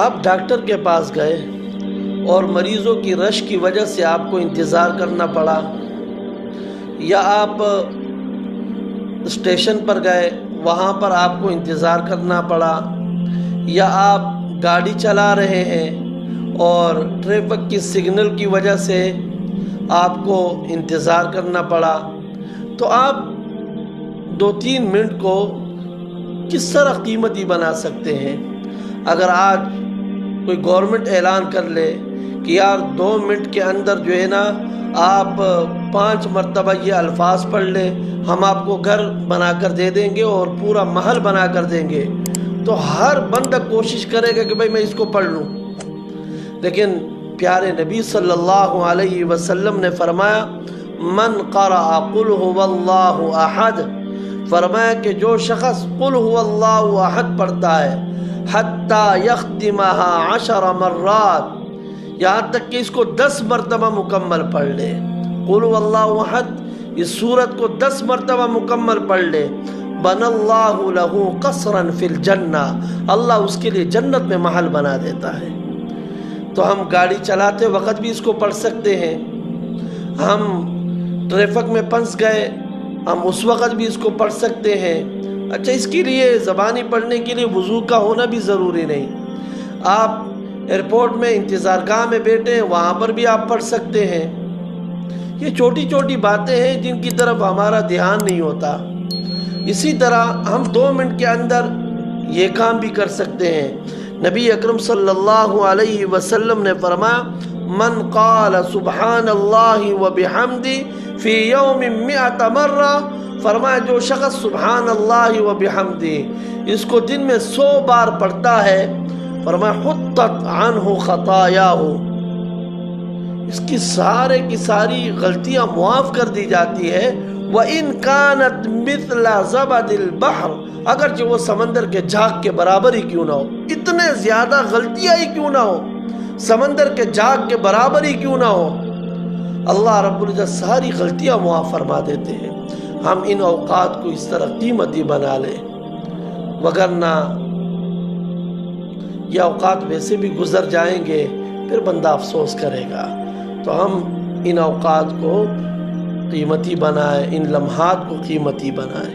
آپ ڈاکٹر کے پاس گئے اور مریضوں کی رش کی وجہ سے آپ کو انتظار کرنا پڑا، یا آپ اسٹیشن پر گئے وہاں پر آپ کو انتظار کرنا پڑا، یا آپ گاڑی چلا رہے ہیں اور ٹریفک کی سگنل کی وجہ سے آپ کو انتظار کرنا پڑا، تو آپ 2-3 منٹ کو کس طرح قیمتی بنا سکتے ہیں؟ اگر آج کوئی گورنمنٹ اعلان کر لے کہ یار 2 منٹ کے اندر جو ہے نا آپ 5 مرتبہ یہ الفاظ پڑھ لیں، ہم آپ کو گھر بنا کر دے دیں گے اور پورا محل بنا کر دیں گے، تو ہر بندہ کوشش کرے گا کہ بھائی میں اس کو پڑھ لوں۔ لیکن پیارے نبی صلی اللہ علیہ وسلم نے فرمایا من قرأ قل هو اللہ احد، فرمایا کہ جو شخص قل هو اللہ احد پڑھتا ہے حتی یختمها 10 مرات، یہاں تک کہ اس کو 10 مرتبہ مکمل پڑھ لے، قل هو اللہ احد اس سورت کو 10 مرتبہ مکمل پڑھ لے، بن اللہ لہ قصرا فی الجنہ، اللہ اس کے لیے جنت میں محل بنا دیتا ہے۔ تو ہم گاڑی چلاتے وقت بھی اس کو پڑھ سکتے ہیں، ہم ٹریفک میں پھنس گئے ہم اس وقت بھی اس کو پڑھ سکتے ہیں۔ اچھا، اس کے لیے زبانی پڑھنے کے لیے وضو کا ہونا بھی ضروری نہیں، آپ ایئرپورٹ میں انتظار گاہ میں بیٹھے وہاں پر بھی آپ پڑھ سکتے ہیں۔ یہ چھوٹی چھوٹی باتیں ہیں جن کی طرف ہمارا دھیان نہیں ہوتا۔ اسی طرح ہم 2 منٹ کے اندر یہ کام بھی کر سکتے ہیں۔ نبی اکرم صلی اللہ علیہ وسلم نے فرمایا من قال سبحان اللہ وبحمدہ فی یوم 100 مرہ، فرمایا جو شخص سبحان اللہ وبحمدہ اس کو دن میں 100 بار پڑھتا ہے، فرمایا حطت عنہ خطایاہ، اس کی سارے کی ساری غلطیاں معاف کر دی جاتی ہے۔ وَإِن كَانَتْ مِثْلَ زَبَدِ الْبَحْرِ، اگرچہ وہ سمندر کے جھاگ کے برابر ہی کیوں نہ ہو، اتنے زیادہ غلطیاں ہی کیوں نہ ہو، سمندر کے جھاگ کے برابر ہی کیوں نہ ہو، اللہ رب العزت ساری غلطیاں معاف فرما دیتے ہیں۔ ہم ان اوقات کو اس طرح قیمتی بنا لیں، وگرنہ یہ اوقات ویسے بھی گزر جائیں گے، پھر بندہ افسوس کرے گا۔ تو ہم ان اوقات کو قیمتی بنائیں، ان لمحات کو قیمتی بنائیں۔